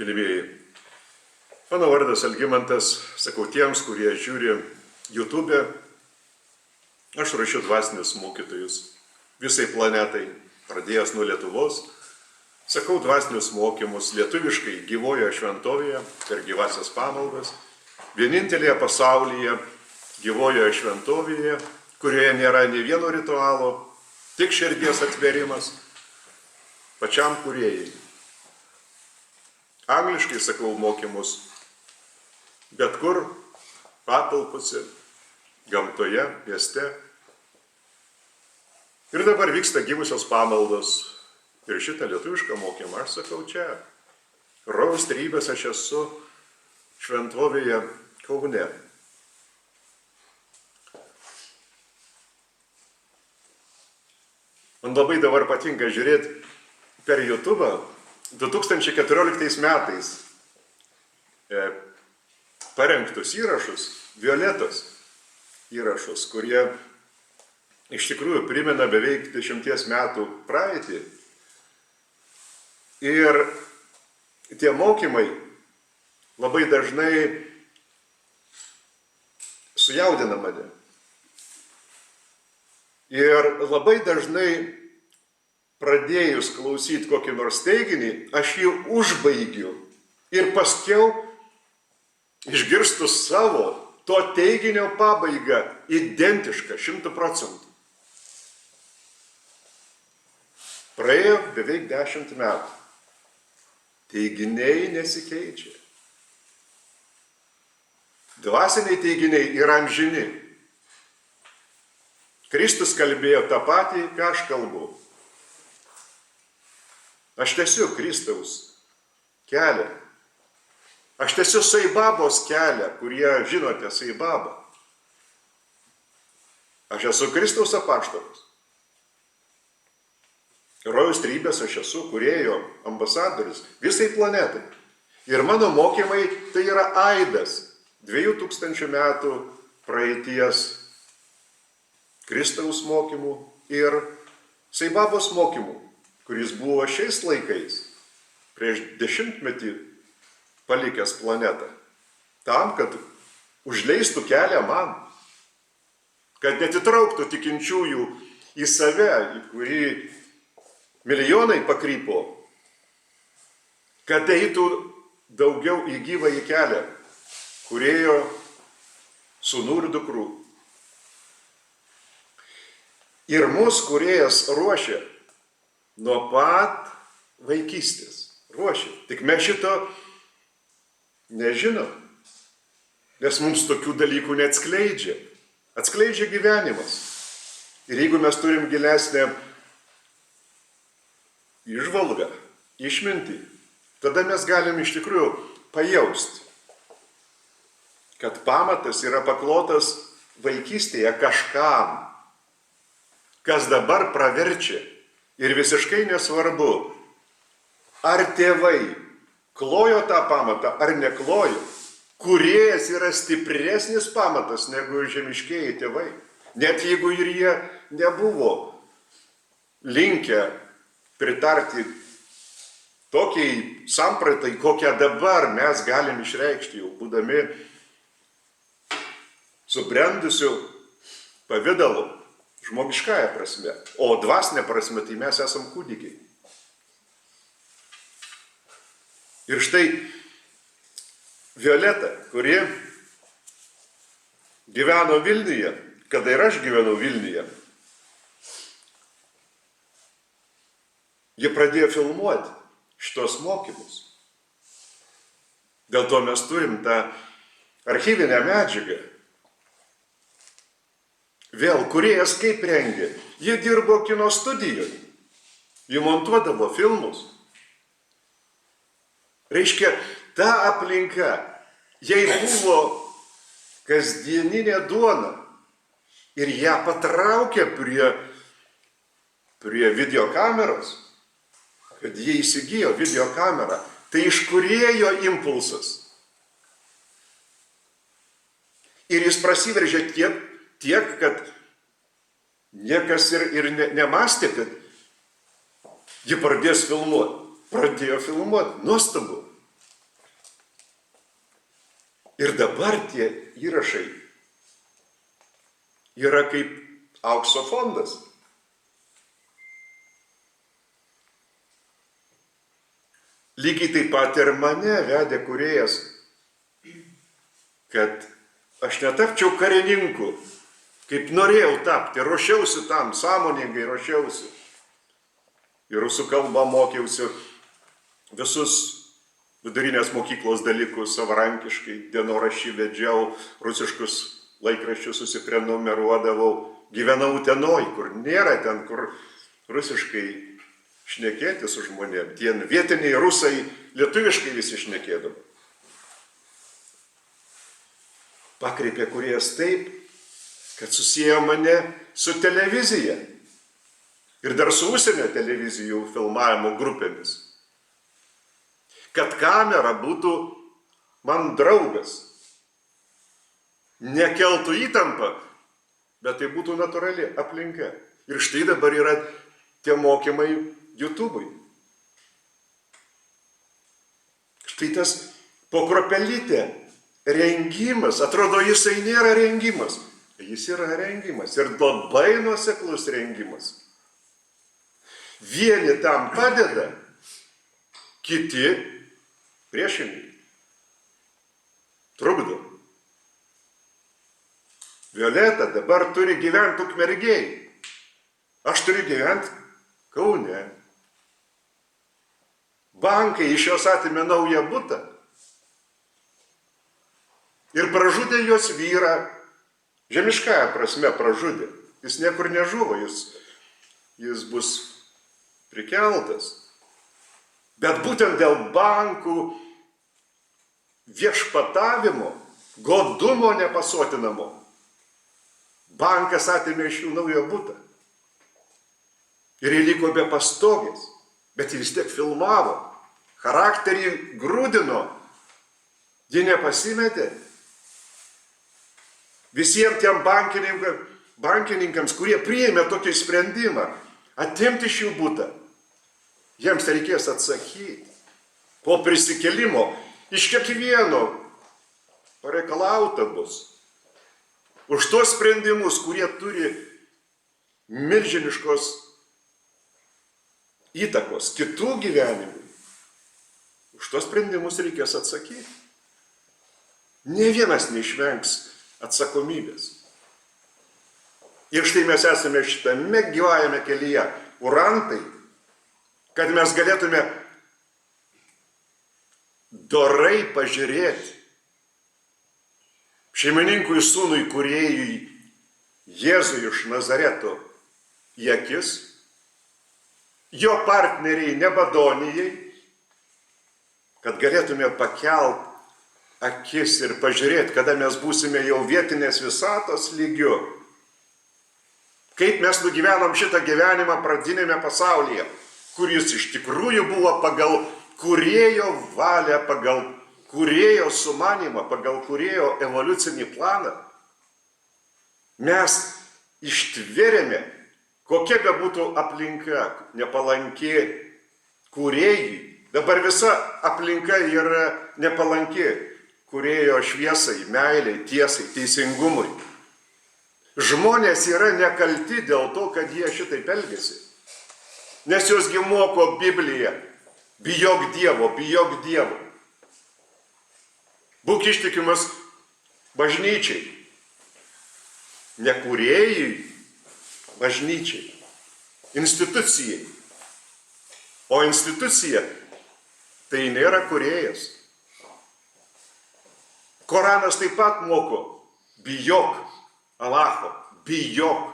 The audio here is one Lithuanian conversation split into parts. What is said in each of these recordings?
Mylimieji, mano vardas Algimantas, sakau tiems, kurie žiūri YouTube, aš ruošiu dvasinius mokytojus visai planetai, pradėjęs nuo Lietuvos, sakau dvasinius mokymus lietuviškai gyvojoje šventovėje per gyvasias pamaldas, vienintelėje pasaulyje gyvojoje šventovėje, kurioje nėra nei vieno ritualo, tik širdies atverimas pačiam kūrėjai. Angliškai sakau mokymus, bet kur, patalpose, gamtoje, mieste. Ir dabar vyksta gyvusios pamaldos. Ir šitą lietuvišką mokymą aš sakau čia. Rojaus Trejybės aš esu šventovėje Kaune. Man labai dabar patinka žiūrėti per YouTube 2014 metais parengtus įrašus, Violetos įrašus, kurie iš tikrųjų primena beveik 10 metų praeitį. Ir tie mokymai labai dažnai sujaudina mane. Ir labai dažnai pradėjus klausyti kokį nors teiginį, aš jį užbaigiu ir paskiau išgirstu savo to teiginio pabaigą identišką 100%. Praėjo beveik 10 metų. Teiginiai nesikeičia. Dvasiniai teiginiai yra amžini. Kristus kalbėjo tą patį, ką aš kalbu. Aš tęsiu Kristaus kelią. Aš tęsiu Saibabos kelią, kurie žinote Saibabą. Aš esu Kristaus apaštalas. Rojaus Trejybės aš esu kūrėjo ambasadoris visai planetai. Ir mano mokymai tai yra aidas 2000 metų praeities Kristaus mokymų ir Saibabos mokymų, kuris buvo šiais laikais, prieš 10 metį palikęs planetą, tam, kad užleistų kelią man, kad netitrauktų tikinčiųjų į save, į kurį milijonai pakrypo, kad eitų daugiau į gyvąjį kelią, kūrėjo sūnų ir dukrų. Ir mus kūrėjas ruošia nuo pat vaikystės. Ruošia. Tik mes šito nežinom, nes mums tokių dalykų neatskleidžia. Atskleidžia gyvenimas. Ir jeigu mes turim gilesnę įžvalgą, išmintį, tada mes galim iš tikrųjų pajausti, kad pamatas yra paklotas vaikystėje kažkam, kas dabar praverčia. Ir visiškai nesvarbu, ar tėvai klojo tą pamatą, ar neklojo. Kūrėjas yra stipresnis pamatas negu žemiškieji tėvai. Net jeigu ir jie nebuvo linkę pritarti tokiai sampratai, kokią dabar mes galim išreikšti, jau būdami subrendusių pavidalų. Žmogiškąja prasme, o dvasinė prasme, tai mes esam kūdikiai. Ir štai Violeta, kuri gyveno Vilniuje, kada ir aš gyvenau Vilniuje, ji pradėjo filmuoti šitos mokymus. Dėl to mes turim tą archyvinę medžiagą. Vėl, kūrėjas kaip rengė? Jie dirbo kino studijoje. Jie montuodavo filmus. Reiškia, ta aplinka, jai buvo kasdieninė duona. Ir ją patraukė prie videokameros, kad jie įsigijo videokamerą. Tai iš kūrėjo impulsas. Ir jis prasiveržė tiek, kad niekas ir nemastė, kad ji pradės filmuoti. Pradėjo filmuoti. Nuostabu. Ir dabar tie įrašai yra kaip aukso fondas. Lygiai taip pat ir mane vedė kūrėjas, kad aš netapčiau karininku, kaip norėjau tapti, ruošiausi tam, sąmoningai ruošiausi. Ir rusų kalbą mokiausi visus vidurinės mokyklos dalykus savarankiškai, dienoraštį vedžiau, rusiškus laikraščius susiprenumeruodavau, gyvenau Utenoj, kur nėra ten, kur rusiškai šnekėti su žmonėm. Tie vietiniai rusai lietuviškai visi šnekėdavo. Pakreipė kūrėjas taip, kad susiejo mane su televizija ir dar su užsienio televizijų filmavimo grupėmis. Kad kamera būtų man draugas, nekeltų įtampą, bet tai būtų natūrali aplinka. Ir štai dabar yra tie mokymai YouTube'ui. Štai tas po kropelytę rengimas, atrodo, jisai nėra rengimas. Jis yra rengimas ir labai nuoseklus rengimas. Vieni tam padeda, kiti priešingai trukdo. Violeta dabar turi gyventi Ukmergėj. Aš turiu gyventi Kaune. Bankai iš jos atėmė naują butą ir pražudė jos vyrą. Žemiškąja prasme pražudė. Jis niekur nežuvo, jis bus prikeltas. Bet būtent dėl bankų viešpatavimo, godumo nepasotinamo, bankas atėmė iš jų naują butą. Ir jie liko be pastogės, bet jie vis tiek filmavo. Charakterį grūdino, jie nepasimetė. Visiems tiem bankininkams, kurie priėmė tokį sprendimą, atimti iš jų butą, jiems reikės atsakyti. Po prisikėlimo iš kiekvieno pareikalauta bus. Už tuos sprendimus, kurie turi milžiniškos įtakos kitų gyvenimui, už tuos sprendimus reikės atsakyti. Ne vienas neišvengs atsakomybės. Ir štai mes esame šitame gyvajame kelyje, urantai, kad mes galėtume dorai pažiūrėti šeimininkui sūnui kūrėjui Jėzui iš Nazareto į akis, jo partneriai Nebadonijai, kad galėtume pakelt akis ir pažiūrėti, kada mes būsime jau vietinės visatos lygiu. Kaip mes nugyvenom šitą gyvenimą pradinėme pasaulyje, kuris iš tikrųjų buvo pagal kūrėjo valią, pagal kūrėjo sumanimą, pagal kūrėjo evoliucinį planą. Mes ištvėrėme, kokia be būtų aplinka nepalanki kūrėjui. Dabar visa aplinka yra nepalanki kūrėjo šviesai, meiliai, tiesai, teisingumui. Žmonės yra nekalti dėl to, kad jie šitaip elgiasi. Nes juosgi moko Biblija. Bijok Dievo, bijok Dievo. Būk ištikimas bažnyčiai. Ne kūrėjui, bažnyčiai. Institucijai. O institucija tai nėra kūrėjas. Koranas taip pat moko, bijok Alacho, bijok.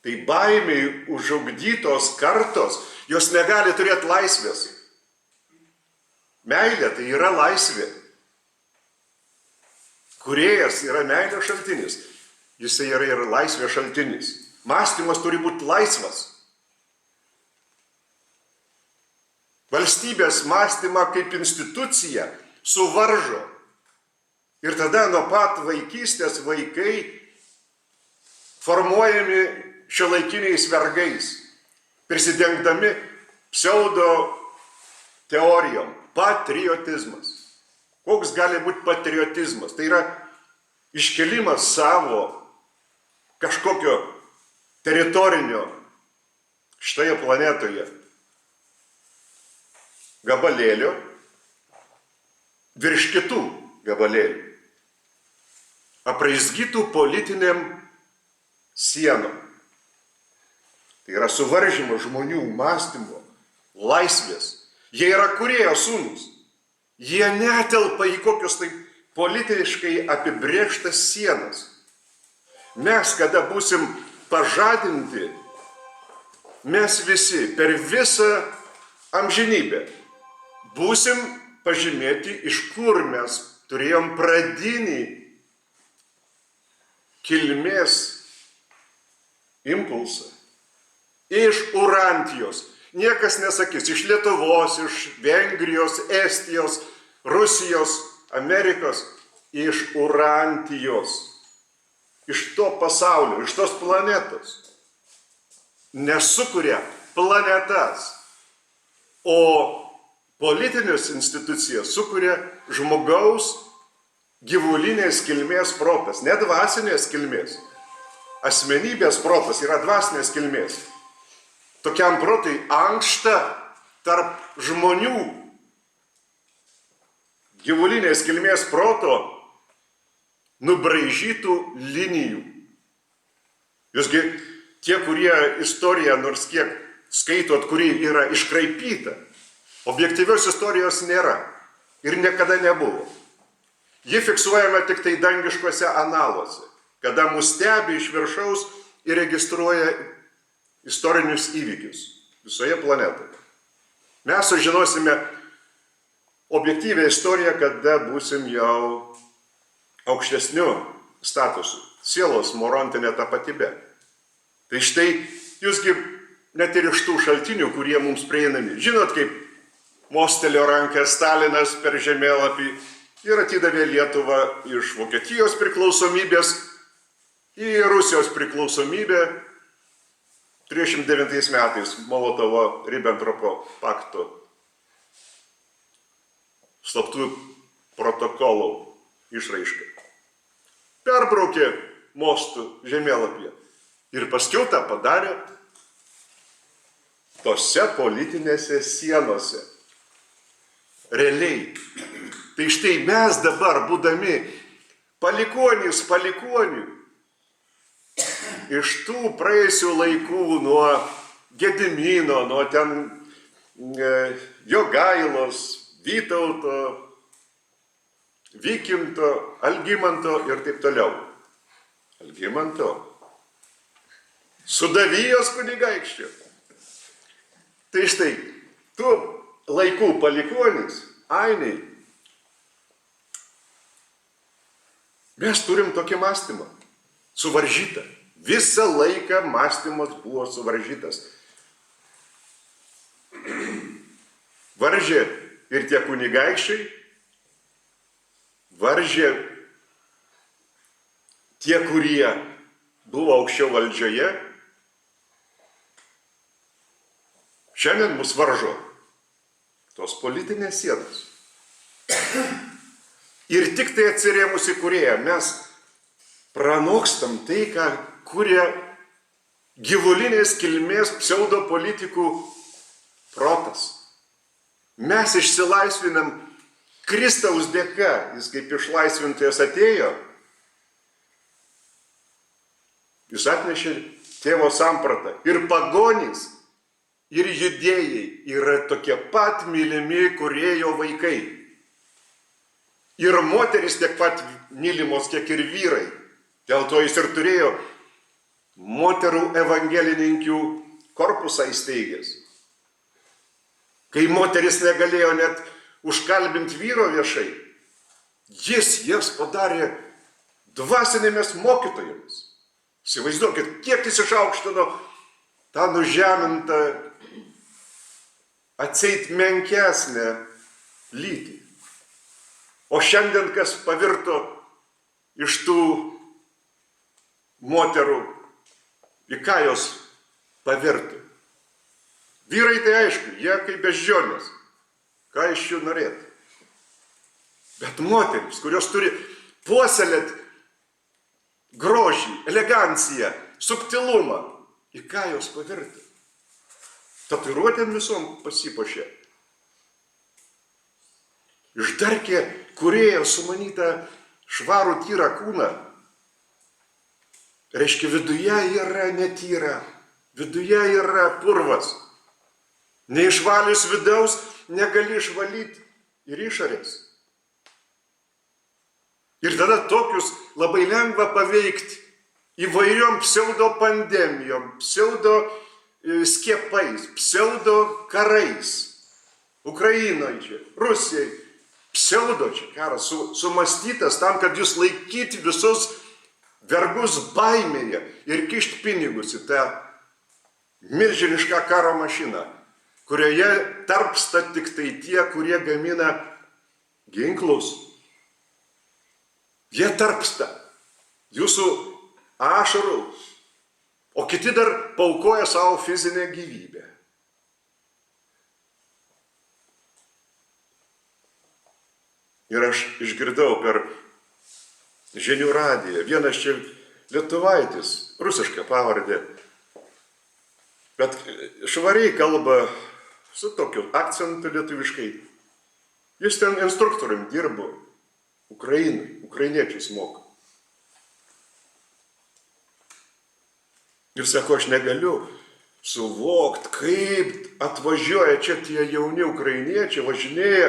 Tai baimiai užugdytos kartos, jos negali turėti laisvės. Meilė tai yra laisvė. Kūrėjas yra meilės šaltinis, jisai yra ir laisvės šaltinis. Mąstymas turi būti laisvas. Valstybės mąstymą kaip instituciją suvaržo. Ir tada nuo pat vaikystės vaikai formuojami šiuolaikiniais vergais, prisidengdami pseudo teorijom. Patriotizmas. Koks gali būti patriotizmas? Tai yra iškelimas savo kažkokio teritorinio šitoje planetoje gabalėlio virš kitų gabalėlių, apraizgytų politiniam sienom. Tai yra suvaržymas žmonių mąstymo, laisvės. Jie yra kūrėjo sūnūs. Jie netelpa į kokius tai politiškai apibrėžtas sienas. Mes, kada būsim pažadinti, mes visi per visą amžinybę būsim pažymėti, iš kur mes turėjom pradinį kilmės impulsą. Iš Urantijos. Niekas nesakys, iš Lietuvos, iš Vengrijos, Estijos, Rusijos, Amerikos, iš Urantijos. Iš to pasaulio, iš tos planetos. Nesukuria planetas, o politinės institucijas sukuria žmogaus gyvulinės kilmės protas, ne dvasinės kilmės. Asmenybės protas yra dvasinės kilmės. Tokiam protui ankšta tarp žmonių gyvulinės kilmės proto nubraižytų linijų. Jūsgi tie, kurie istoriją nors kiek skaitot, kuri yra iškraipyta, objektyvios istorijos nėra ir niekada nebuvo. Ji fiksuojama tik tai dangiškuose analuose, kada mus stebi iš viršaus ir registruoja istorinius įvykius visoje planetoje. Mes sužinosime objektyvią istoriją, kada būsim jau aukštesniu statusu, sielos morontinė tapatybė. Tai štai, jūsgi net ir iš tų šaltinių, kurie mums prieinami, žinot, kaip mostelio ranką Stalinas per žemėlapį ir atidavė Lietuvą iš Vokietijos priklausomybės į Rusijos priklausomybę 39 metais Molotovo-Ribbentropo pakto slaptų protokolų išraiška. Perbraukė mostų žemėlapyje ir paskiau tą padarė tose politinėse sienose. Realiai. Tai štai mes dabar, būdami palikuonys palikuonių, iš tų praėjusių laikų nuo Gedimino, nuo ten Jogailos, Vytauto, Vykinto, Algimanto ir taip toliau. Algimanto. Sudavijos kunigaikščio. Tai štai, tų laikų palikuonys, ainiai, mes turim tokį mąstymą, suvaržytą. Visą laiką mąstymas buvo suvaržytas. Varžė ir tie kunigaikščiai, varžė tie, kurie buvo aukščiau valdžioje. Šiandien mus varžo tos politinės sienos. Ir tik tai atsirėmus į kūrėją mes pranokstam tai, ką kuria gyvulinės kilmės pseudopolitikų protas. Mes išsilaisvinam Kristaus dėka, jis kaip išlaisvintojas atėjo, jis atnešė tėvo sampratą. Ir pagonys, ir judėjai yra tokie pat mylimi kūrėjo vaikai. Ir moteris tiek pat mylimos, kiek ir vyrai. Dėl to jis ir turėjo moterų evangelininkių korpusą įsteigęs. Kai moteris negalėjo net užkalbinti vyro viešai, jis jas padarė dvasinėmis mokytojomis. Įsivaizduokit, kiek jis išaukštino tą nužemintą, atseit menkesnę lytį. O šiandien kas pavirto iš tų moterų, į ką jos pavirto? Vyrai tai aišku, jie kaip beždžionės, ką iš jų norėtų. Bet moteris, kurios turi puoselėti grožį, eleganciją, subtilumą, į ką jos pavirti? Tatuiruotėm visom pasipuošė. Išdarkė kūrėjo sumanytą švarų tyrą kūną. Reiškia, viduje yra netyra, viduje yra purvas. Neišvalius vidaus negali išvalyti ir išorės. Ir tada tokius labai lengva paveikti įvairiom pseudo pandemijom, pseudo skiepais, pseudo karais. Ukrainoje čia, Rusijai, pseudo čia karas sumastytas tam, kad jūs laikyti visus vergus baimėje ir kišti pinigus į tą milžinišką karo mašiną, kurioje tarpsta tik tai tie, kurie gamina ginklus. Jie tarpsta jūsų ašarų, o kiti dar paukoja savo fizinę gyvybę. Ir aš išgirdau per žinių radiją, vienas čia lietuvaitis, rusiška pavardė, bet švariai kalba su tokiu akcentu lietuviškai. Jis ten instruktorium dirbo Ukrainai, ukrainiečius moko. Ir sako, aš negaliu suvokti, kaip atvažiuoja čia tie jauni ukrainiečiai, važinėja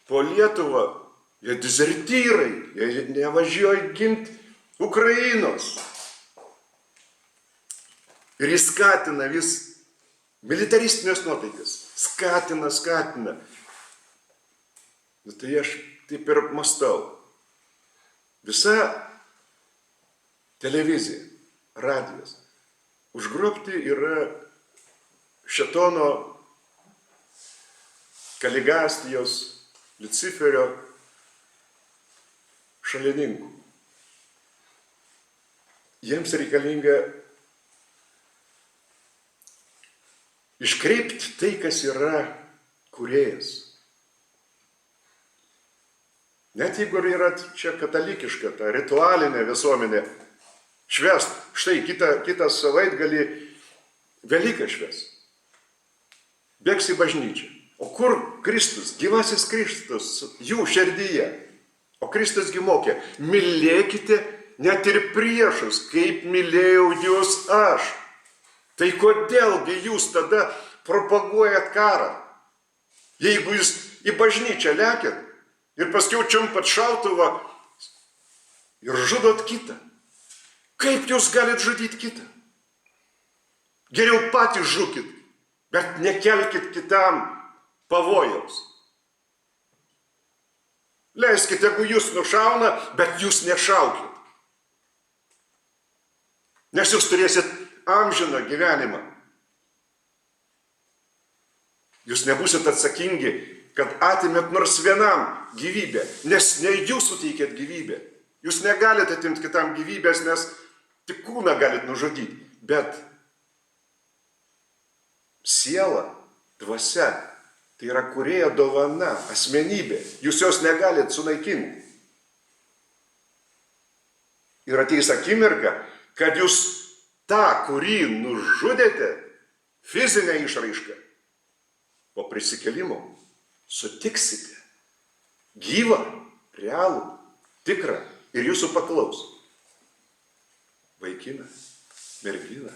po Lietuvą, jie dezertyrai, jie nevažiuoja ginti Ukrainos. Ir jis skatina vis militaristinės nuotaikas, skatina. Tai aš taip ir mąstau. Visa televizija, radijas, užgrobti yra šėtono, Kaligastijos, Luciferio šalininkų. Jiems reikalinga iškreipti tai, kas yra kūrėjas. Net jeigu yra čia katalikiška, ta ritualinė visuomenė, švęst, štai kitą savaitgalį Velyką švęst. Bėgs į bažnyčią. O kur Kristus, gyvasis Kristus, jų širdyje? O Kristusgi mokė, mylėkite net ir priešus, kaip mylėjau jūs aš. Tai kodėlgi jūs tada propaguojat karą? Jeigu jūs į bažnyčią lekiat ir paskiau čiumpat šautuvą ir žudot kitą. Kaip jūs galit žudyti kitą? Geriau patys žukit, bet nekelkit kitam pavojaus. Leiskit, jeigu jūs nušauna, bet jūs nešaukit. Nes jūs turėsit amžiną gyvenimą. Jūs nebūsit atsakingi, kad atimėt nors vienam gyvybę, nes ne jūs suteikėt gyvybę. Jūs negalite atimti kitam gyvybės, nes tik kūną galit nužudyti. Bet siela, dvasia, tai yra kūrėjo dovana, asmenybė. Jūs jos negalit sunaikinti. Ir ateis akimirka, kad jūs tą, kurį nužudėte, fizinę išraišką, po prisikėlimo sutiksite gyvą, realų, tikrą ir jūsų paklaus. Vaikina, mergina,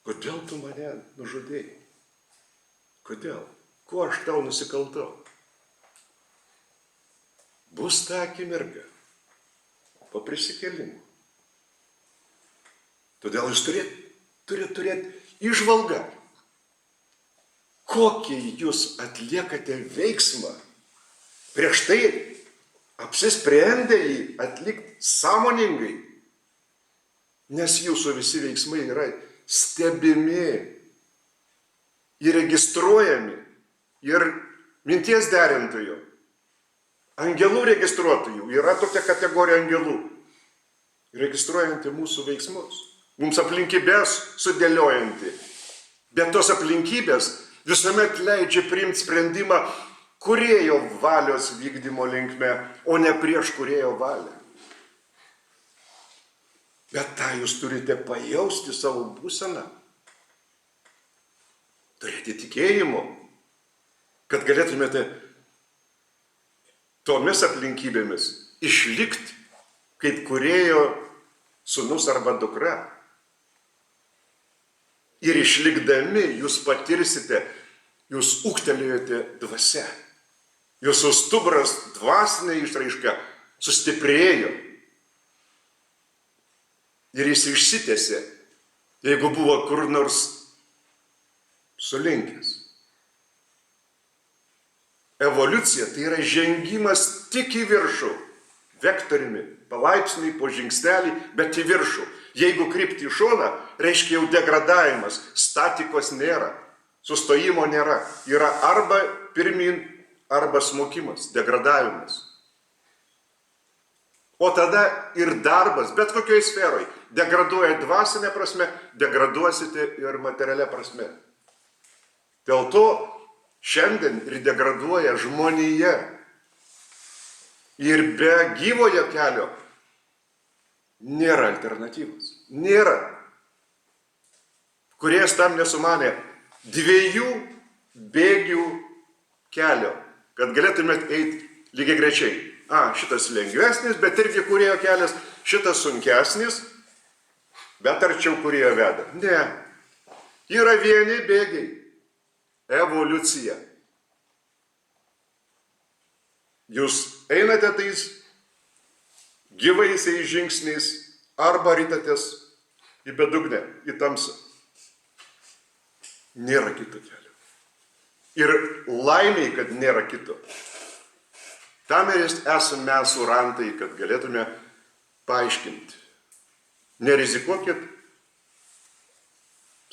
kodėl tu mane nužudėjai? Kodėl? Kuo aš tau nusikaltau? Bus ta akimirka po prisikėlimo. Todėl jūs turėt turėti įžvalgą, kokį jūs atliekate veiksmą, prieš tai apsisprendę jį atlikti sąmoningai, nes jūsų visi veiksmai yra stebimi, įregistruojami ir minties derintojų, angelų registruotojų, yra tokia kategorija angelų, registruojanti mūsų veiksmus, mums aplinkybės sudėliojanti, bet tos aplinkybės visuomet leidžia priimti sprendimą, kūrėjo valios vykdymo linkme, o ne prieš kūrėjo valią. Bet tą jūs turite pajausti savo būseną. Turėti tikėjimo, kad galėtumėte tomis aplinkybėmis išlikti kaip kūrėjo sūnus arba dukra. Ir išlikdami jūs patirsite, jūs ūgtelėjote dvasia. Jūsų stuburas dvasinė išraiška sustiprėjo. Ir jis išsitėsė, jeigu buvo kur nors sulinkęs. Evoliucija tai yra žengimas tik į viršų, vektoriumi, palaipsniui, po žingsnelį, bet į viršų. Jeigu krypti į šoną, reiškia jau degradavimas, statikos nėra, sustojimo nėra. Yra arba pirmin, arba smukimas, degradavimas. O tada ir darbas, bet kokioj sferoj, degraduoja dvasinė prasme, degraduosite ir materialia prasme. Dėl to šiandien ir degraduoja žmonija. Ir be gyvojo kelio nėra alternatyvos. Nėra. Kūrėjas tam nesumanė dviejų bėgių kelio, kad galėtumėt eiti lygiai grečiai. Šitas lengvesnis, bet irgi kūrėjo kelias, šitas sunkesnis, bet arčiau kūrėjo veda. Ne. Yra vieni bėgiai. Evoliucija. Jūs einate tais gyvaisiais žingsniais arba rytatės į bedugnę, į tamsą. Nėra kito kelio. Ir laimiai, kad nėra kito. Tam ir esame mes surantai, kad galėtume paaiškinti. Nerizikuokit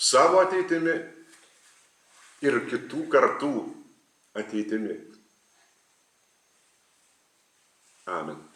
savo ateitimi ir kitų kartų ateitimi. Amen.